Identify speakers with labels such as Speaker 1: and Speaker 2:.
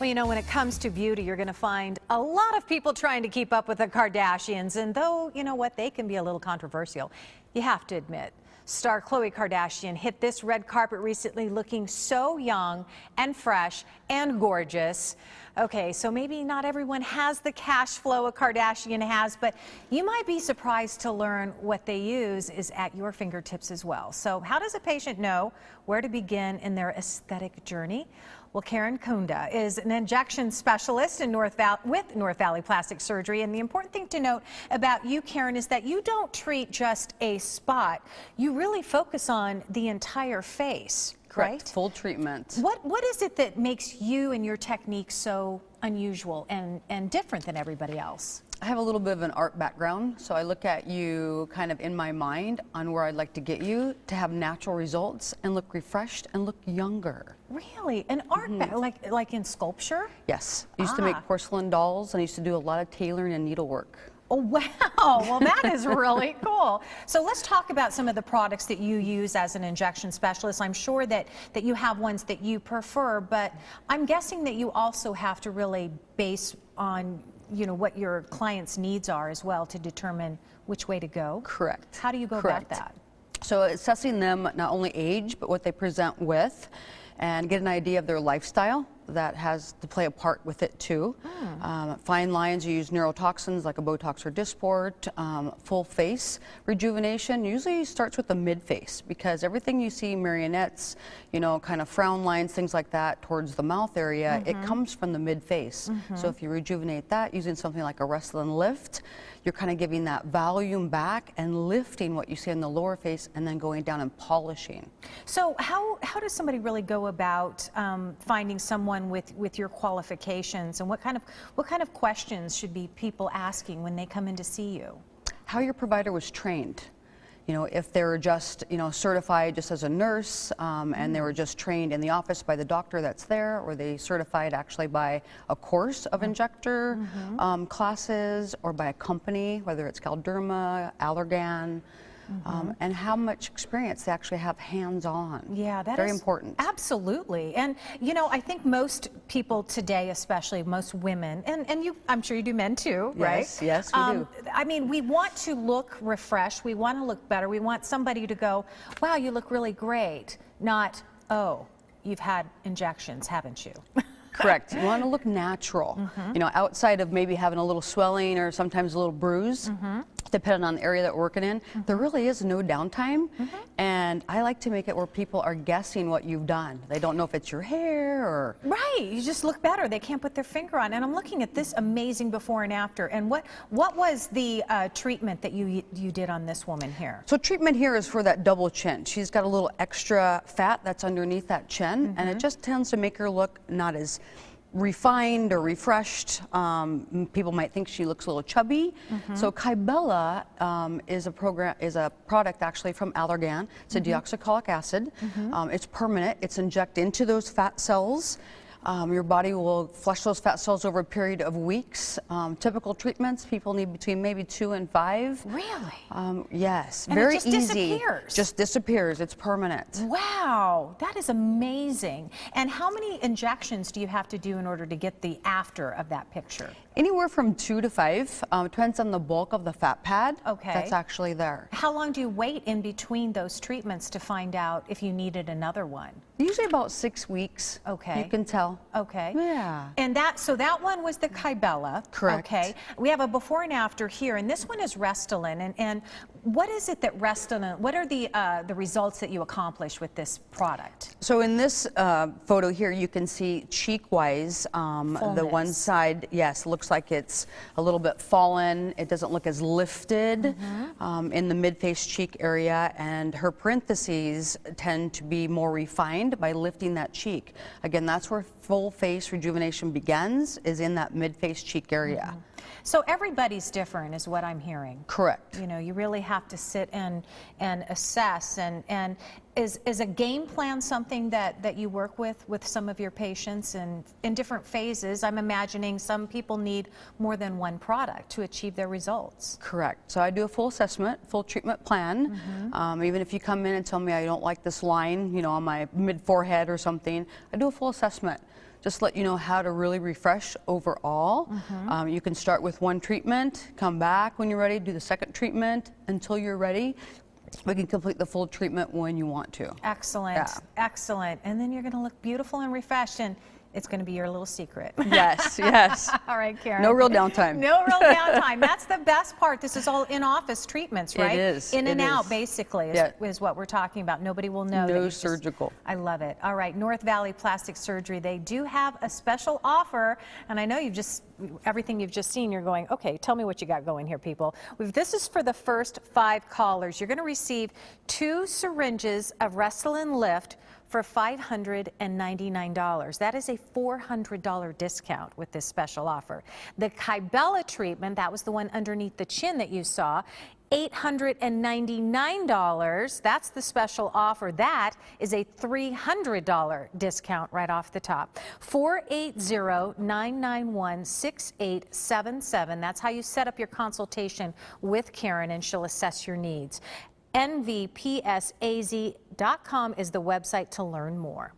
Speaker 1: Well, you know, when it comes to beauty, you're going to find a lot of people trying to keep up with the Kardashians. And though, you know what, they can be a little controversial, you have to admit, star Khloe Kardashian hit this red carpet recently looking so young and fresh and gorgeous. Okay, so maybe not everyone has the cash flow a Kardashian has, but you might be surprised to learn what they use is at your fingertips as well. So how does a patient know where to begin in their aesthetic journey? Well, Karen Kunda is an injection specialist in North Valley Plastic Surgery. And the important thing to note about you, Karen, is that you don't treat just a spot. You really focus on the entire face,
Speaker 2: correct,
Speaker 1: right?
Speaker 2: Full treatment.
Speaker 1: What is it that makes you and your technique so unusual and different than everybody else?
Speaker 2: I have a little bit of an art background, so I look at you kind of in my mind on where I'd like to get you to have natural results and look refreshed and look younger.
Speaker 1: Really? An art like in sculpture?
Speaker 2: Yes. I used to make porcelain dolls, and I used to do a lot of tailoring and needlework.
Speaker 1: Oh, wow. Well, that is really cool. So let's talk about some of the products that you use as an injection specialist. I'm sure that you have ones that you prefer, but I'm guessing that you also have to really base on, you know, what your client's needs are as well to determine which way to go.
Speaker 2: Correct.
Speaker 1: How do you go about that?
Speaker 2: So assessing them not only age, but what they present with, and get an idea of their lifestyle. That has to play a part with it too. Fine lines, you use neurotoxins like a Botox or Dysport. Full face rejuvenation usually starts with the mid face, because everything you see, marionettes, you know, kind of frown lines, things like that towards the mouth area, it comes from the mid face. So if you rejuvenate that using something like a Restylane Lift, you're kind of giving that volume back and lifting what you see in the lower face and then going down and polishing.
Speaker 1: So how does somebody really go about finding someone with your qualifications, and what kind of questions should be people asking when they come in to see you?
Speaker 2: How your provider was trained. You know, if they're just, you know, certified just as a nurse and they were just trained in the office by the doctor that's there, or they certified actually by a course of injector classes, or by a company, whether it's Galderma, Allergan. And how much experience they actually have hands-on. Yeah, that is very important.
Speaker 1: Absolutely. And you know, I think most people today, especially most women, and you, I'm sure you do men too, right?
Speaker 2: Yes, we do.
Speaker 1: I mean, we want to look refreshed. We want to look better. We want somebody to go, wow, you look really great. Not, oh, you've had injections, haven't you?
Speaker 2: Correct. You want to look natural. You know, outside of maybe having a little swelling or sometimes a little bruise, depending on the area that we're working in, there really is no downtime. And I like to make it where people are guessing what you've done. They don't know if it's your hair or...
Speaker 1: Right. You just look better. They can't put their finger on. And I'm looking at this amazing before and after. And what was the treatment that you did on this woman here?
Speaker 2: So treatment here is for that double chin. She's got a little extra fat that's underneath that chin, and it just tends to make her look not as refined or refreshed. People might think she looks a little chubby. So Kybella is a product actually from Allergan. It's a deoxycholic acid. It's permanent. It's injected into those fat cells. Your body will flush those fat cells over a period of weeks. Typical treatments, people need between maybe 2 and 5.
Speaker 1: Really?
Speaker 2: Yes.
Speaker 1: And
Speaker 2: very
Speaker 1: it just
Speaker 2: easy.
Speaker 1: Disappears.
Speaker 2: Just disappears. It's permanent.
Speaker 1: Wow, that is amazing. And how many injections do you have to do in order to get the after of that picture?
Speaker 2: Anywhere from 2 to 5. Depends on the bulk of the fat pad that's actually there.
Speaker 1: How long do you wait in between those treatments to find out if you needed another one?
Speaker 2: Usually about 6 weeks.
Speaker 1: Okay.
Speaker 2: You can tell.
Speaker 1: Okay.
Speaker 2: Yeah.
Speaker 1: And so that one was the Kybella.
Speaker 2: Correct.
Speaker 1: Okay. We have a before and after here, and this one is Restylane. And what is it that Restylane, what are the results that you accomplish with this product?
Speaker 2: So in this photo here, you can see cheek-wise, the one side, yes, looks like it's a little bit fallen. It doesn't look as lifted in the mid-face cheek area, and her parentheses tend to be more refined by lifting that cheek. Again, that's where full face rejuvenation begins, is in that mid-face cheek area.
Speaker 1: So everybody's different is what I'm hearing.
Speaker 2: Correct.
Speaker 1: You know, you really have to sit and assess, and is a game plan something that you work with some of your patients, and in different phases? I'm imagining some people need more than one product to achieve their results.
Speaker 2: Correct. So I do a full assessment, full treatment plan. Even if you come in and tell me I don't like this line, you know, on my mid forehead or something, I do a full assessment. just let you know how to really refresh overall. You can start with one treatment, come back when you're ready, do the second treatment until you're ready. We can complete the full treatment when you want to.
Speaker 1: Excellent,
Speaker 2: Yeah.
Speaker 1: excellent. And then you're going to look beautiful and refreshed, and it's going to be your little secret.
Speaker 2: Yes, yes.
Speaker 1: All right, Karen.
Speaker 2: No real downtime.
Speaker 1: No real downtime. That's the best part. This is all in-office treatments, right?
Speaker 2: It is.
Speaker 1: In and
Speaker 2: it
Speaker 1: out,
Speaker 2: is.
Speaker 1: basically,
Speaker 2: Yeah.
Speaker 1: is what we're talking about. Nobody will know. that
Speaker 2: No
Speaker 1: you've just-
Speaker 2: surgical.
Speaker 1: I love it. All right, North Valley Plastic Surgery, they do have a special offer, and I know everything you've just seen, you're going, okay, tell me what you got going here, people. This is for the first 5 callers. You're going to receive 2 syringes of Restylane Lift for $599. That is a $400 discount with this special offer. The Kybella treatment, that was the one underneath the chin that you saw, $899. That's the special offer. That is a $300 discount right off the top. 480-991-6877. That's how you set up your consultation with Karen, and she'll assess your needs. NVPSAZ.com is the website to learn more.